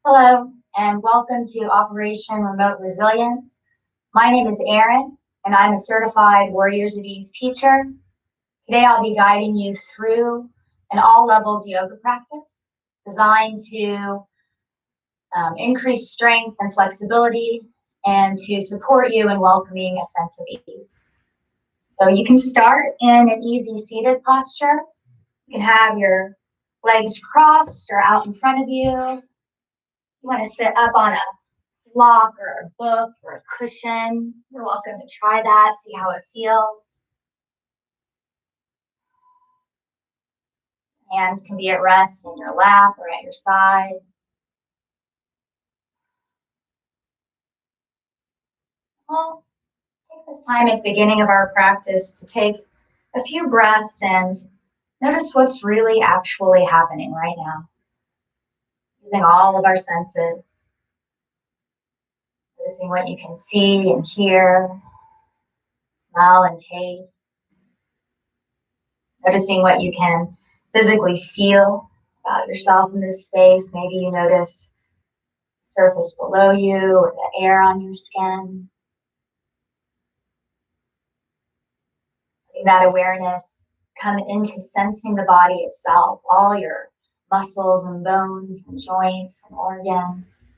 Hello, and welcome to Operation Remote Resilience. My name is Aron, and I'm a certified Warriors of Ease teacher. Today, I'll be guiding you through an all levels yoga practice designed to increase strength and flexibility and to support you in welcoming a sense of ease. So, you can start in an easy seated posture. You can have your legs crossed or out in front of you. You want to sit up on a block or a book or a cushion. You're welcome to try that, see how it feels. Hands can be at rest in your lap or at your side. Well, take this time at the beginning of our practice to take a few breaths and notice what's really actually happening right now. Using all of our senses, noticing what you can see and hear, smell and taste, noticing what you can physically feel about yourself in this space. Maybe you notice the surface below you or the air on your skin. Letting that awareness come into sensing the body itself, all your muscles and bones and joints and organs.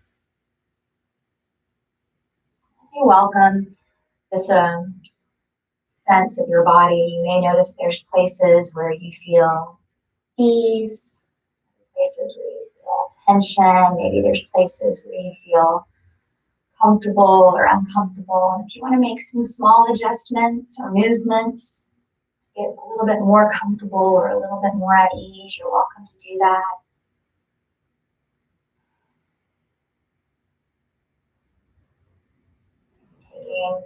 As you welcome this sense of your body, you may notice there's places where you feel ease, places where you feel tension, maybe there's places where you feel comfortable or uncomfortable. And if you want to make some small adjustments or movements to get a little bit more comfortable or a little bit more at ease, you're welcome to do that. Taking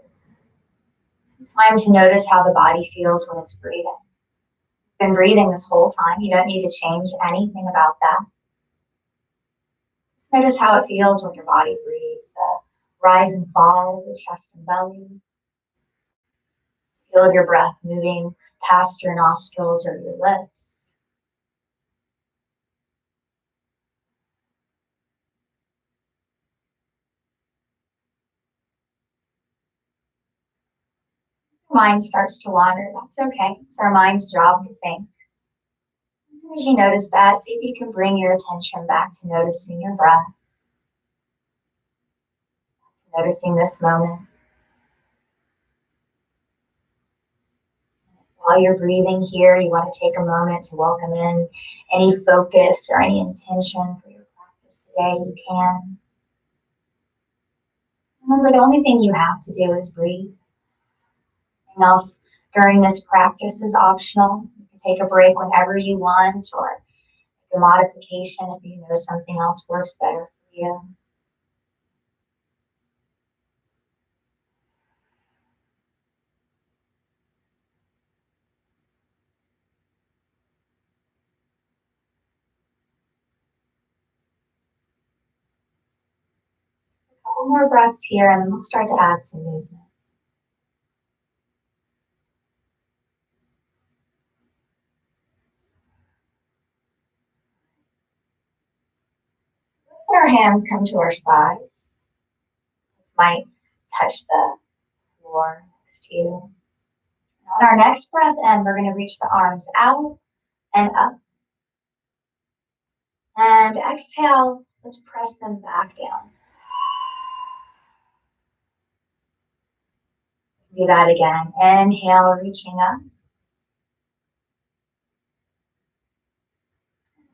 some time to notice how the body feels when it's breathing. You've been breathing this whole time. You don't need to change anything about that. Just notice how it feels when your body breathes, the rise and fall of the chest and belly. Feel your breath moving past your nostrils or your lips. Your mind starts to wander. That's okay. It's our mind's job to think. As soon as you notice that, see if you can bring your attention back to noticing your breath, to noticing this moment. While you're breathing here, you want to take a moment to welcome in any focus or any intention for your practice today. You can. Remember, the only thing you have to do is breathe. Anything else during this practice is optional. You can take a break whenever you want or make a modification if you know something else works better for you. A couple more breaths here and then we'll start to add some movement. Let our hands come to our sides. This might touch the floor next to you. On our next breath in, we're going to reach the arms out and up. And exhale, let's press them back down. Do that again. Inhale, reaching up.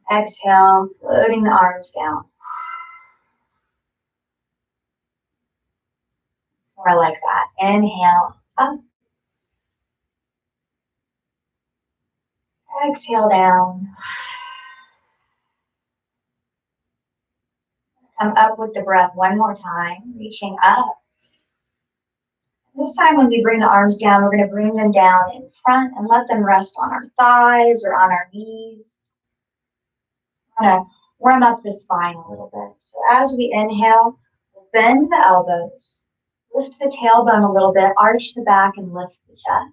Exhale, floating the arms down. It's more like that. Inhale, up. Exhale down. Come up with the breath one more time, reaching up. This time when we bring the arms down, we're going to bring them down in front and let them rest on our thighs or on our knees. We're going to warm up the spine a little bit. So as we inhale, bend the elbows, lift the tailbone a little bit, arch the back and lift the chest.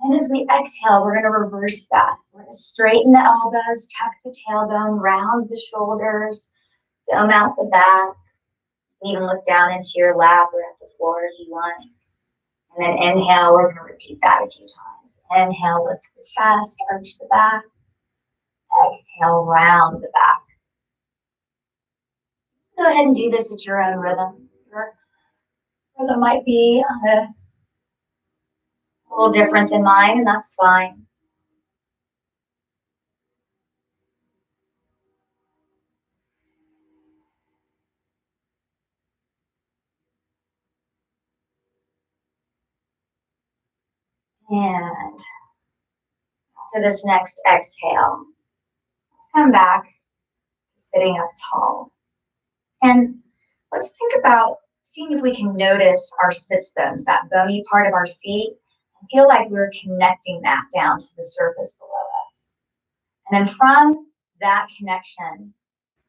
And then as we exhale, we're going to reverse that. We're going to straighten the elbows, tuck the tailbone, round the shoulders, Dome out the back. You can even look down into your lap or at the floor if you want. And then inhale, we're going to repeat that a few times. Inhale, lift the chest, arch the back. Exhale, round the back. Go ahead and do this at your own rhythm. Your rhythm might be a little different than mine, and that's fine. And after this next exhale, let's come back to sitting up tall. And let's think about seeing if we can notice our sits bones, that bony part of our seat, and feel like we're connecting that down to the surface below us. And then from that connection,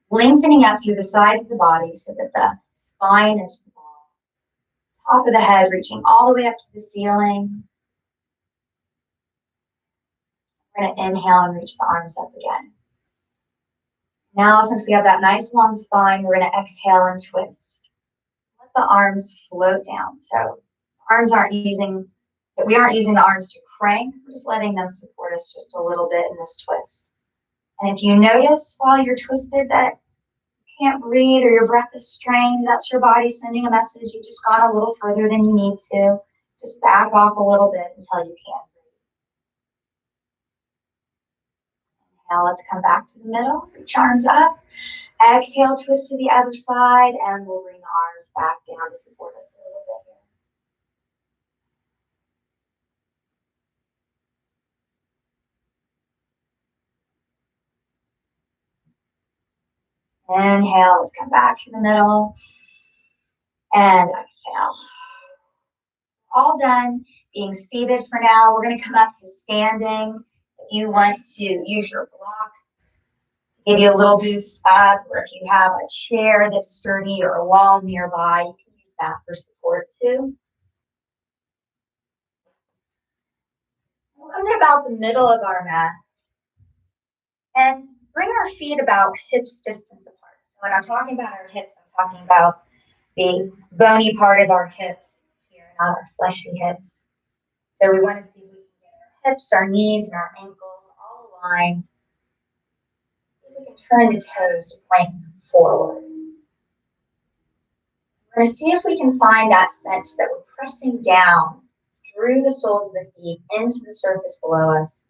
lengthening up through the sides of the body so that the spine is tall, top of the head reaching all the way up to the ceiling. We're going to inhale and reach the arms up again. Now, since we have that nice long spine, we're going to exhale and twist. Let the arms float down. So we aren't using the arms to crank. We're just letting them support us just a little bit in this twist. And if you notice while you're twisted that you can't breathe or your breath is strained, that's your body sending a message. You've just gone a little further than you need to. Just back off a little bit until you can breathe. Now let's come back to the middle. Reach arms up. Exhale, twist to the other side, and we'll bring the arms back down to support us a little bit here. Inhale, let's come back to the middle. And exhale. All done being seated for now. We're going to come up to standing. If you want to use your block to give you a little boost up, or if you have a chair that's sturdy or a wall nearby, you can use that for support too. We'll come to about the middle of our mat and bring our feet about hips distance apart. So when I'm talking about our hips, I'm talking about the bony part of our hips here, not our fleshy hips. So we want to see if we can get our hips, our knees, and our ankles all aligned. See if we can turn the toes to point forward. We're going to see if we can find that sense that we're pressing down through the soles of the feet into the surface below us,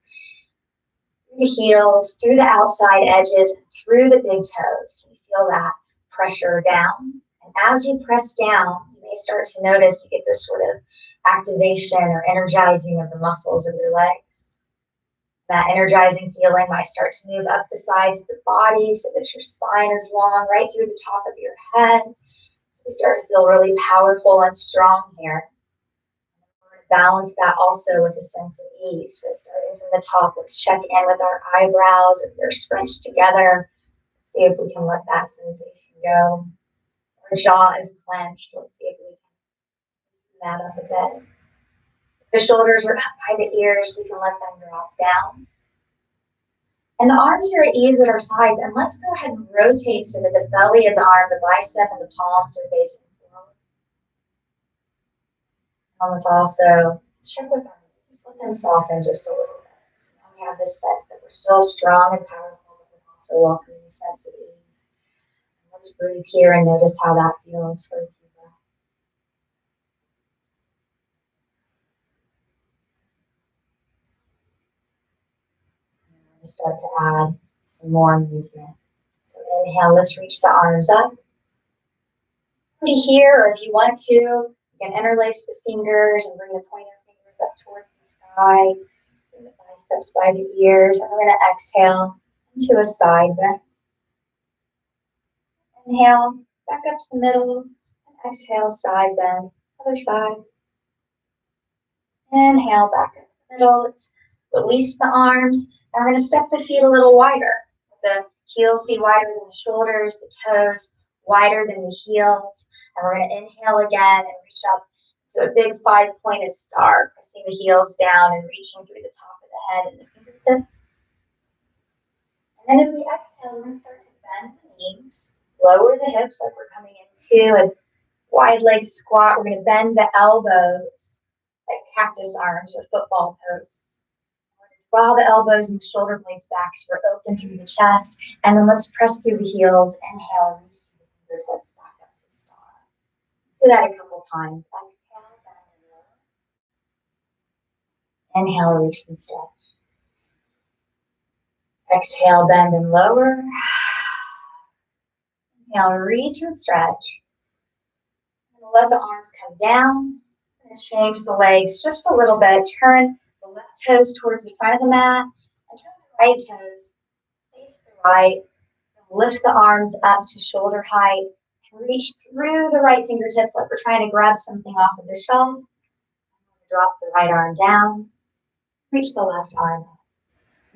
through the heels, through the outside edges, through the big toes. Can you feel that pressure down? And as you press down, you may start to notice you get this sort of activation or energizing of the muscles of your legs. That energizing feeling might start to move up the sides of the body so that your spine is long right through the top of your head. So we start to feel really powerful and strong here. We're going to balance that also with a sense of ease. So starting from the top, let's check in with our eyebrows. If they're scrunched together, see if we can let that sensation go. Our jaw is clenched. Let's see if we can loosen that up a bit. If the shoulders are up by the ears, we can let them drop down. And the arms are at ease at our sides. And let's go ahead and rotate so that the belly of the arm, the bicep, and the palms are facing forward. And let's also check with our knees. Let them soften just a little bit. So now we have this sense that we're still strong and powerful, but we're also welcoming a sense of ease. And let's breathe here and notice how that feels for a few breaths. Start to add some more movement. So inhale, let's reach the arms up. Here, or if you want to, you can interlace the fingers and bring the pointer fingers up towards the sky. Bring the biceps by the ears. And we're going to exhale into a side bend. Inhale, back up to the middle. And exhale, side bend. Other side. Inhale, back up to the middle. Let's release the arms. And we're going to step the feet a little wider. The heels be wider than the shoulders, the toes wider than the heels. And we're going to inhale again and reach up to a big 5-pointed star, pressing the heels down and reaching through the top of the head and the fingertips. And then as we exhale, we're going to start to bend the knees, Lower the hips like we're coming into a wide leg squat. We're going to bend the elbows like cactus arms or football posts. Draw the elbows and the shoulder blades back so we're open through the chest. And then let's press through the heels. Inhale, reach the fingertips back up to star. Do that a couple times. Exhale, bend and lower. Inhale, reach and stretch. Exhale, bend and lower. Inhale, reach and stretch. And let the arms come down. And change the legs just a little bit. Turn the left toes towards the front of the mat. And turn the right toes face the right. Lift the arms up to shoulder height. Reach through the right fingertips like we're trying to grab something off of the shelf. Drop the right arm down. Reach the left arm up.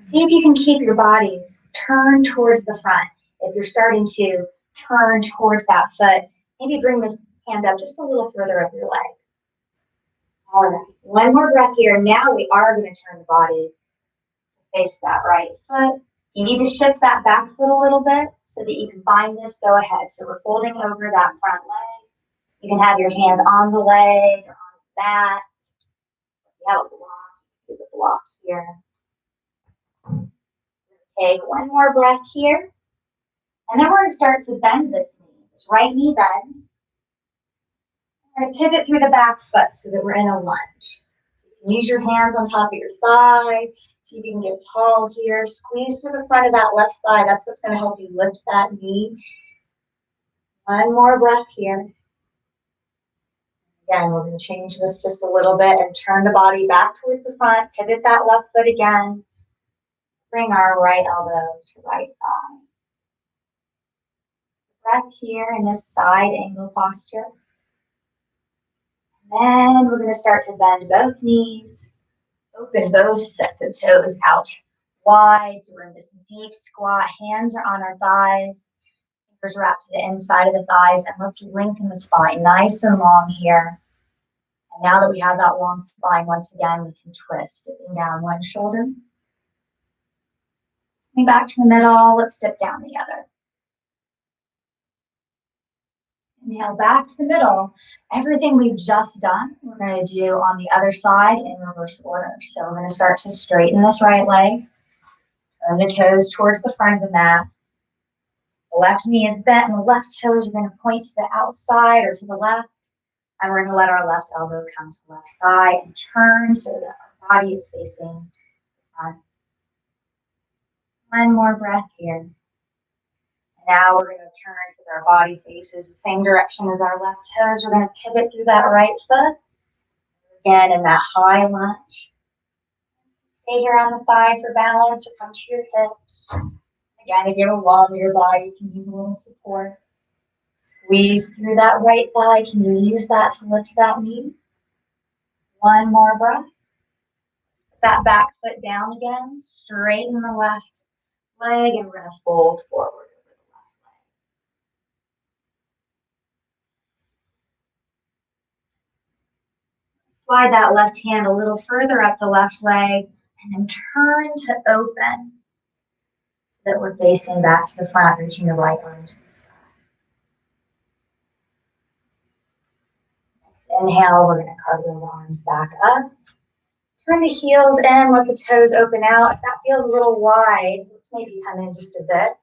See if you can keep your body turned towards the front. If you're starting to turn towards that foot, maybe bring the hand up just a little further up your leg. All right, one more breath here. Now we are going to turn the body to face that right foot. You need to shift that back foot a little bit so that you can find this. Go ahead. So we're folding over that front leg. You can have your hand on the leg or on the mat. You have a block. Use a block here. Take one more breath here. And then we're going to start to bend this knee. This right knee bends. We're going to pivot through the back foot so that we're in a lunge. So you can use your hands on top of your thigh. See if you can get tall here. Squeeze through the front of that left thigh. That's what's going to help you lift that knee. One more breath here. Again, we're going to change this just a little bit and turn the body back towards the front. Pivot that left foot again. Bring our right elbow to right thigh. Breath here in this side angle posture. And then we're going to start to bend both knees. Open both sets of toes out wide. So we're in this deep squat. Hands are on our thighs. Fingers wrapped to the inside of the thighs. And let's lengthen the spine nice and long here. And now that we have that long spine, once again, we can twist, dipping down one shoulder. Coming back to the middle, let's dip down the other. Inhale back to the middle. Everything we've just done, we're going to do on the other side in reverse order. So we're going to start to straighten this right leg. Turn the toes towards the front of the mat. The left knee is bent and the left toes are going to point to the outside or to the left. And we're going to let our left elbow come to left thigh and turn so that our body is facing the front. One more breath here. Now we're going to turn so that our body faces the same direction as our left toes. We're going to pivot through that right foot. Again, in that high lunge. Stay here on the thigh for balance or come to your hips. Again, if you have a wall nearby, you can use a little support. Squeeze through that right thigh. Can you use that to lift that knee? One more breath. Put that back foot down again. Straighten the left leg and we're going to fold forward. Slide that left hand a little further up the left leg and then turn to open so that we're facing back to the front, reaching the right arm to the sky. Next inhale, we're going to cartwheel the arms back up. Turn the heels in, let the toes open out. If that feels a little wide, let's maybe come in just a bit.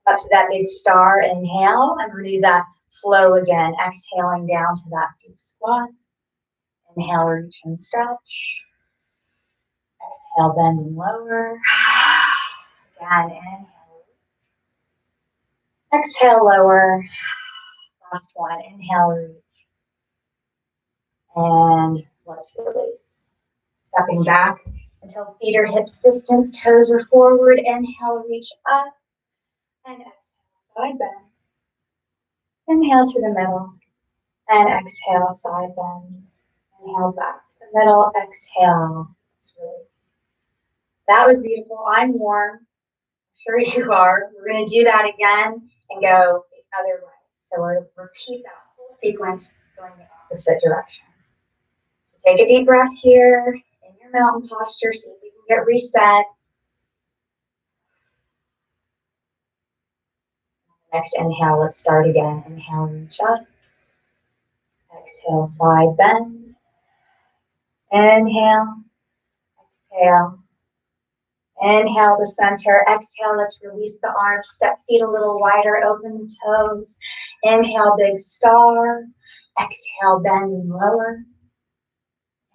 Up to that big star, inhale, and we're going to do that flow again, exhaling down to that deep squat. Inhale, reach and stretch. Exhale, bend and lower. Again, inhale. Exhale, lower. Last one, inhale, reach. And let's release. Stepping back until feet are hips distance, toes are forward. Inhale, reach up. And exhale, side bend. Inhale to the middle. And exhale, side bend. Inhale back to the middle. Exhale. Let's release. That was beautiful. I'm warm. Sure you are. We're going to do that again and go the other way. So we'll repeat that whole sequence going the opposite direction. So take a deep breath here in your mountain posture. See if you can get reset. Next inhale, let's start again. Inhale, reach up. Exhale, side bend. Inhale, exhale. Inhale to center. Exhale, let's release the arms. Step feet a little wider, open the toes. Inhale, big star. Exhale, bend and lower.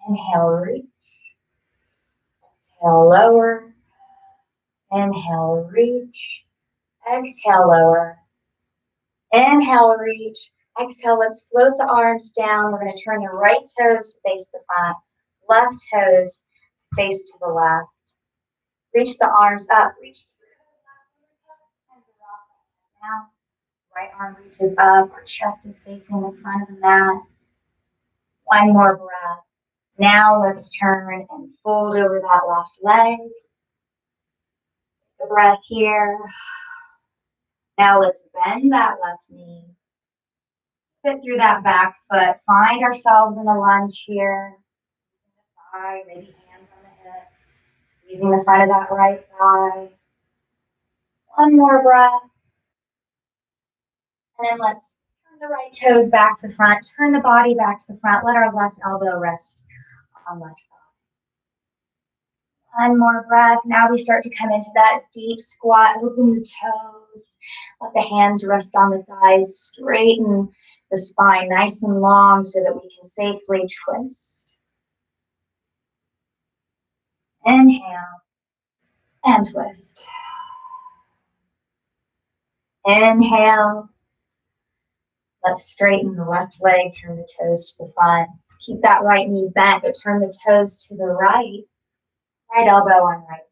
Inhale, reach. Exhale, lower. Inhale, reach. Exhale, lower. Inhale, reach. Exhale, let's float the arms down. We're going to turn the right toes to face the front, left toes face to the left. Reach the arms up. Reach now. Right arm reaches up. Our chest is facing the front of the mat. One more breath. Now let's turn and fold over that left leg. The breath here. Now let's bend that left knee. Fit through that back foot. Find ourselves in a lunge here. Thigh, maybe hands on the hips. Squeezing the front of that right thigh. One more breath. And then let's turn the right toes back to front. Turn the body back to the front. Let our left elbow rest on left thigh. One more breath. Now we start to come into that deep squat. Open the toes. Let the hands rest on the thighs. Straighten the spine nice and long so that we can safely twist. Inhale and twist. Inhale. Let's straighten the left leg, turn the toes to the front. Keep that right knee bent, but turn the toes to the right. Right elbow on right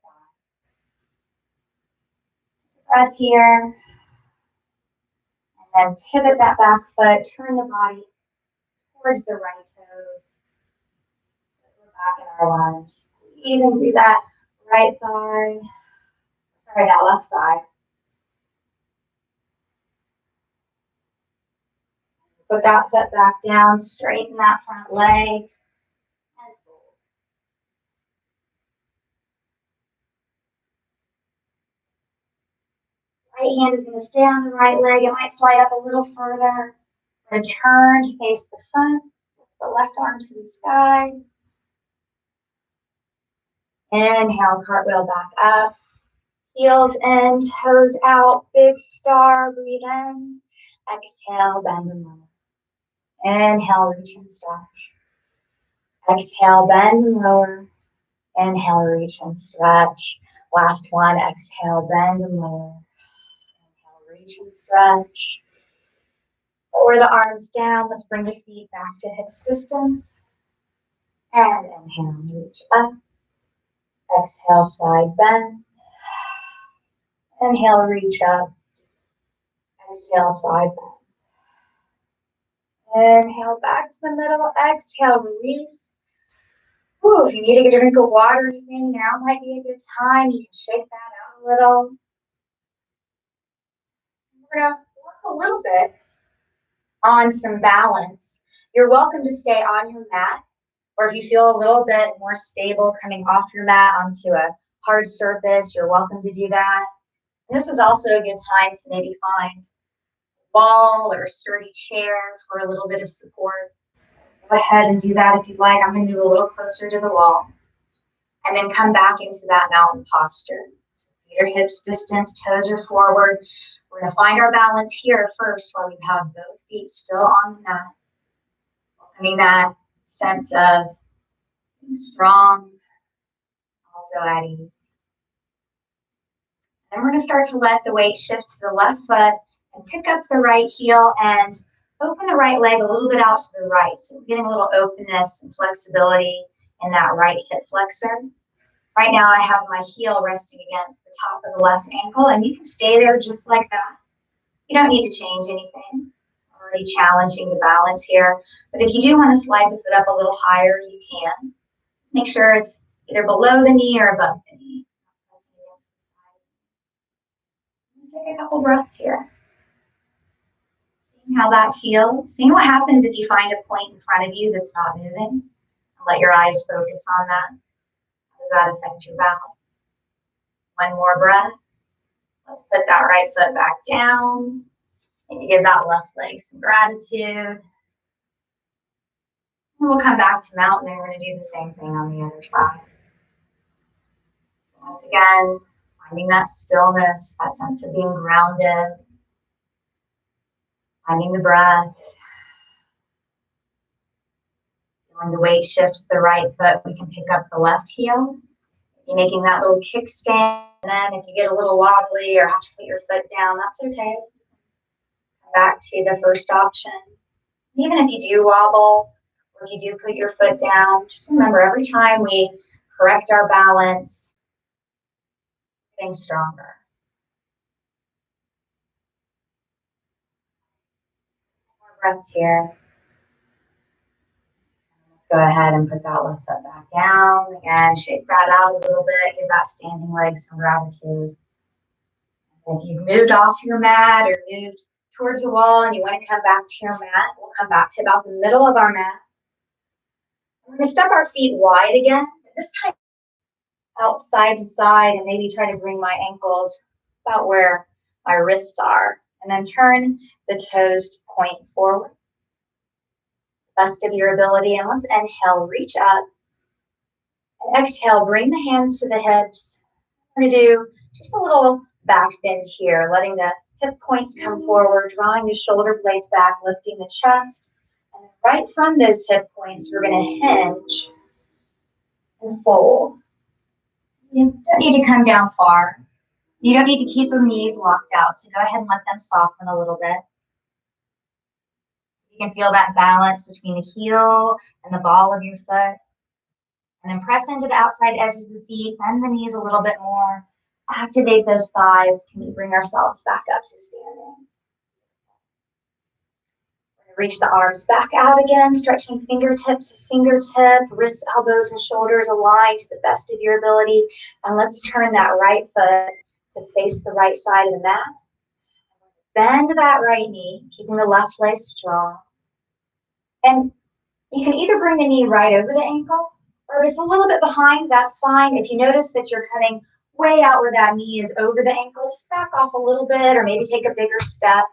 thigh. Breath here. And then pivot that back foot, turn the body towards the right toes. We're back in our lunge. Squeezing through that right thigh. Sorry, that left thigh. Put that foot back down, straighten that front leg, and fold. Right hand is going to stay on the right leg. It might slide up a little further. Turn to face the front, the left arm to the sky. Inhale, cartwheel back up. Heels in, toes out, big star, breathe in. Exhale, bend and lower. Inhale, reach and stretch. Exhale, bend and lower. Inhale, reach and stretch. Last one, exhale, bend and lower. Inhale, reach and stretch. Lower the arms down. Let's bring the feet back to hips distance. And inhale, reach up. Exhale, side bend. Inhale, reach up. Exhale, side bend. Inhale, back to the middle. Exhale, release. Ooh, if you need to get a drink of water or anything, now might be a good time. You can shake that out a little. We're going to work a little bit on some balance. You're welcome to stay on your mat, or if you feel a little bit more stable coming off your mat onto a hard surface, you're welcome to do that. And this is also a good time to maybe find a wall or a sturdy chair for a little bit of support. Go ahead and do that if you'd like. I'm going to move a little closer to the wall. And then come back into that mountain posture. Feet are hips distance, toes are forward. We're going to find our balance here first while we have both feet still on the mat. Welcoming that sense of being strong, also at ease. Then we're going to start to let the weight shift to the left foot and pick up the right heel and open the right leg a little bit out to the right. So we're getting a little openness and flexibility in that right hip flexor. Right now I have my heel resting against the top of the left ankle, and you can stay there just like that. You don't need to change anything. I'm already challenging the balance here. But if you do want to slide the foot up a little higher, you can. Just make sure it's either below the knee or above the knee. Let's take a couple breaths here. Seeing how that feels. Seeing what happens if you find a point in front of you that's not moving. Let your eyes focus on that. How does that affect your balance? One more breath. Let's put that right foot back down. And you give that left leg some gratitude. And we'll come back to mountain and we're going to do the same thing on the other side. So once again, finding that stillness, that sense of being grounded, finding the breath, feeling the weight shift to the right foot. We can pick up the left heel. You're making that little kickstand. And then if you get a little wobbly or have to put your foot down, that's okay. Come back to the first option. Even if you do wobble, or if you do put your foot down, just remember every time we correct our balance, getting stronger. More breaths here. Go ahead and put that left foot back down. Again, shake that out a little bit. Give that standing leg some gratitude. If you've moved off your mat or moved towards the wall and you want to come back to your mat, we'll come back to about the middle of our mat. We're going to step our feet wide again. This time out side to side and maybe try to bring my ankles about where my wrists are. And then turn the toes point forward. Best of your ability. And let's inhale, reach up. And exhale, bring the hands to the hips. We're going to do just a little back bend here, letting the hip points come forward, drawing the shoulder blades back, lifting the chest. And right from those hip points, we're going to hinge and fold. You don't need to come down far. You don't need to keep the knees locked out, so go ahead and let them soften a little bit. You can feel that balance between the heel and the ball of your foot. And then press into the outside edges of the feet, bend the knees a little bit more. Activate those thighs. Can we bring ourselves back up to standing? Reach the arms back out again, stretching fingertip to fingertip, wrists, elbows, and shoulders aligned to the best of your ability. And let's turn that right foot to face the right side of the mat. Bend that right knee, keeping the left leg strong. And you can either bring the knee right over the ankle, or if it's a little bit behind, that's fine. If you notice that you're cutting way out where that knee is over the ankle, just back off a little bit, or maybe take a bigger step.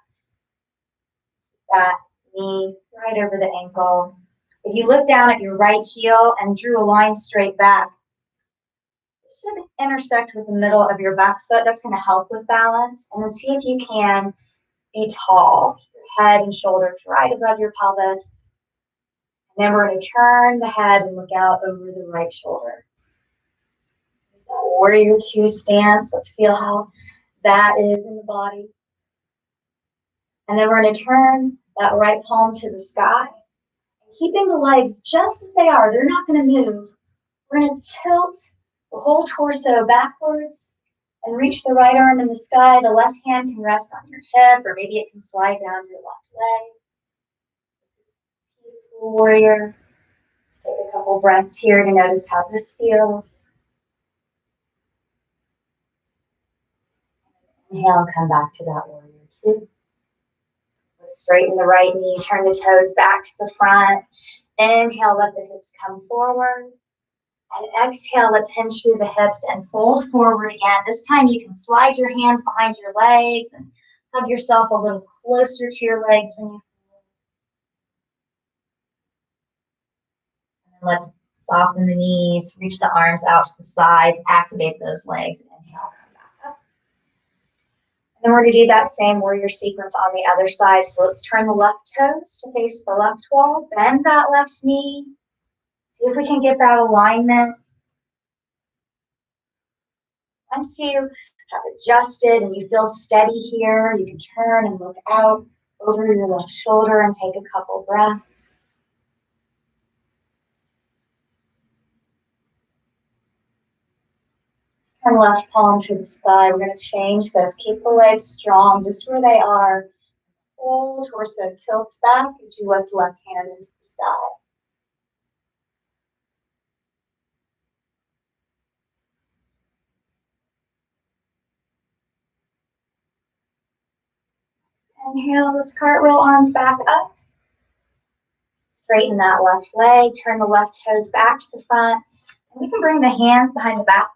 That knee right over the ankle. If you look down at your right heel and drew a line straight back, it should intersect with the middle of your back foot. That's going to help with balance. And then see if you can be tall. Your head and shoulders right above your pelvis. And then we're going to turn the head and look out over the right shoulder. Warrior two stance. Let's feel how that is in the body. And then we're going to turn that right palm to the sky. Keeping the legs just as they are. They're not going to move. We're going to tilt the whole torso backwards and reach the right arm in the sky. The left hand can rest on your hip, or maybe it can slide down your left leg. Peaceful warrior. Let's take a couple breaths here to notice how this feels. Inhale, come back to that warrior two. Let's straighten the right knee, turn the toes back to the front. Inhale, let the hips come forward. And exhale, let's hinge through the hips and fold forward again. This time you can slide your hands behind your legs and hug yourself a little closer to your legs when you fold. And then let's soften the knees, reach the arms out to the sides, activate those legs. Inhale, come back up. And then we're going to do that same warrior sequence on the other side. So let's turn the left toes to face the left wall, bend that left knee. See if we can get that alignment. Once you have adjusted and you feel steady here, you can turn and look out over your left shoulder and take a couple breaths. Turn left palm to the sky. We're going to change this. Keep the legs strong just where they are. Whole torso tilts back as you lift left hand into the sky. Inhale, let's cartwheel arms back up. Straighten that left leg, turn the left toes back to the front. And we can bring the hands behind the back.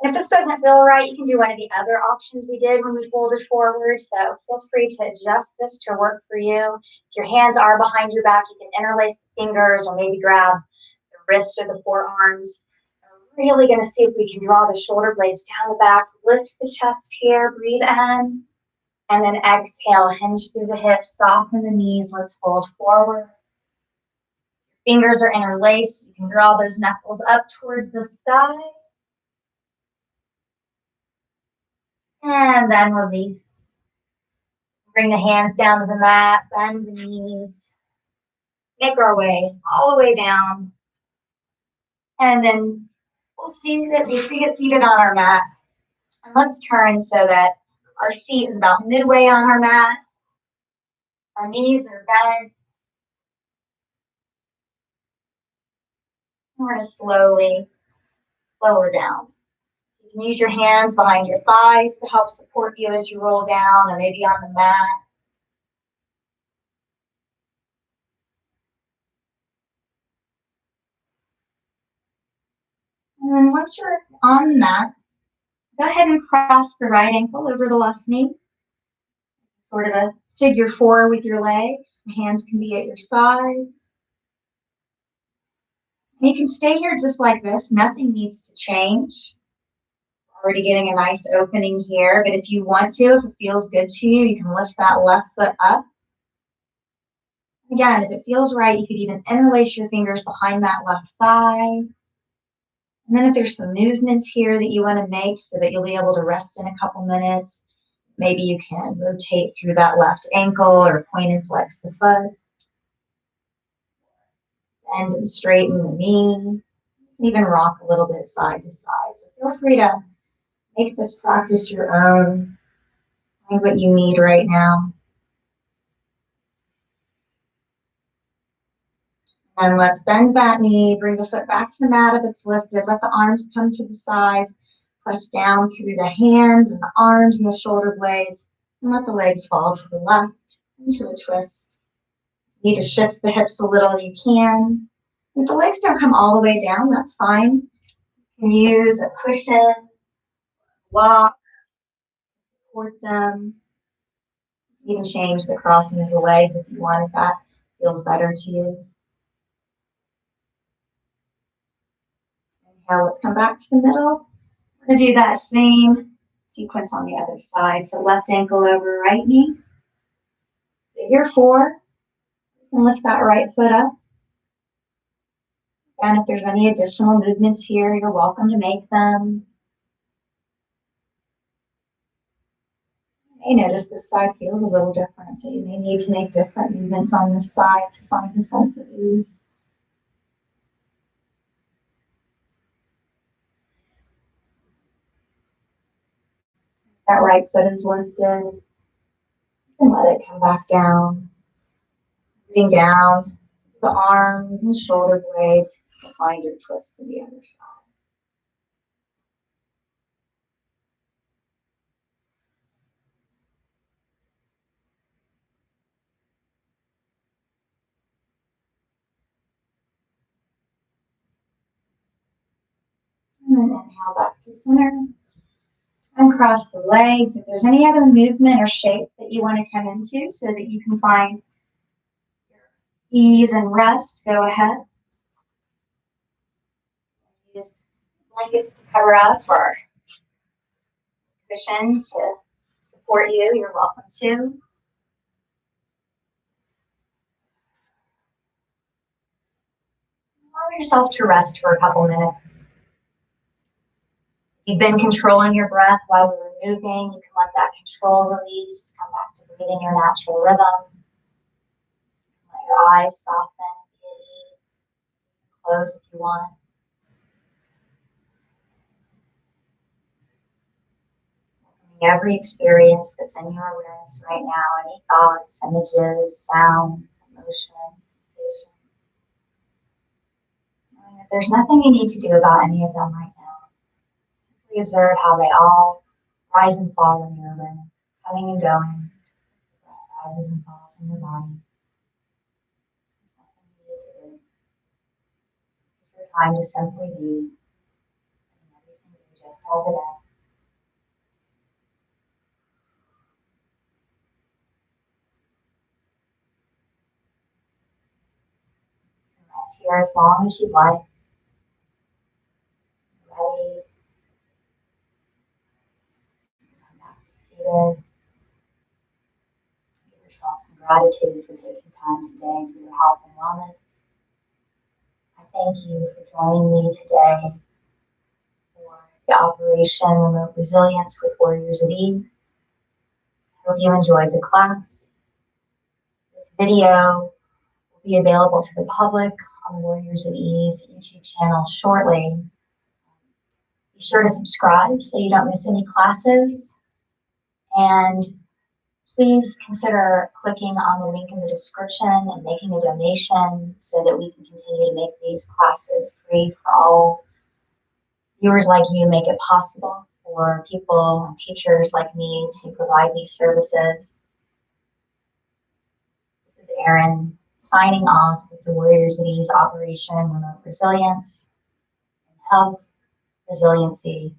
And if this doesn't feel right, you can do one of the other options we did when we folded forward. So feel free to adjust this to work for you. If your hands are behind your back, you can interlace the fingers or maybe grab the wrists or the forearms. We're really going to see if we can draw the shoulder blades down the back, lift the chest here, breathe in, and then exhale, hinge through the hips, soften the knees. Let's fold forward. Fingers are interlaced. You can draw those knuckles up towards the sky. And then release. Bring the hands down to the mat, bend the knees. Make our way all the way down. And then we'll get seated on our mat. And let's turn so that our seat is about midway on our mat. Our knees are bent. We're going to slowly lower down. So you can use your hands behind your thighs to help support you as you roll down, or maybe on the mat. And then once you're on the mat, go ahead and cross the right ankle over the left knee. Sort of a figure four with your legs. The hands can be at your sides. And you can stay here just like this. Nothing needs to change. Already getting a nice opening here, but if you want to, if it feels good to you, you can lift that left foot up. Again, if it feels right, you could even interlace your fingers behind that left thigh. And then if there's some movements here that you want to make so that you'll be able to rest in a couple minutes, maybe you can rotate through that left ankle or point and flex the foot. Bend and straighten the knee. Even rock a little bit side to side. So feel free to make this practice your own. Find what you need right now. And let's bend that knee. Bring the foot back to the mat if it's lifted. Let the arms come to the sides. Press down through the hands and the arms and the shoulder blades. And let the legs fall to the left into a twist. You need to shift the hips a little, you can. If the legs don't come all the way down, that's fine. You can use a cushion, block, support them. You can change the crossing of the legs if you want, if that feels better to you. Inhale, let's come back to the middle. We're going to do that same sequence on the other side. So left ankle over right knee. Figure four. And lift that right foot up. And if there's any additional movements here, you're welcome to make them. You may notice this side feels a little different, so you may need to make different movements on this side to find a sense of ease. That right foot is lifted. And let it come back down. Bring down the arms and shoulder blades. Find your twist to the other side. And then inhale back to center. Uncross the legs. If there's any other movement or shape that you want to come into so that you can find ease and rest, go ahead. Use blankets to cover up or cushions to support you. You're welcome to. Allow yourself to rest for a couple minutes. You've been controlling your breath while we were moving. You can let that control release. Come back to breathing your natural rhythm. Let your eyes soften, be at ease. Close if you want. Every experience that's in your awareness right now, any thoughts, images, sounds, emotions, sensations. And if there's nothing you need to do about any of them right now, simply observe how they all rise and fall in your awareness, coming and going. Rises and falls in your body. Nothing you need to do. It's your time to simply be, and everything you just as it is. Rest here as long as you'd like. Ready? Come back to seated. Give yourself some gratitude for taking time today for your health and wellness. I thank you for joining me today for the Operation Remote Resilience with Warriors at Ease. I hope you enjoyed the class. This video will be available to the public on the Warriors at Ease YouTube channel shortly. Be sure to subscribe so you don't miss any classes. And please consider clicking on the link in the description and making a donation so that we can continue to make these classes free for all viewers like you, make it possible for people and teachers like me to provide these services. This is Aron signing off with the Warriors at Ease Operation Remote Resilience and Health, Resiliency,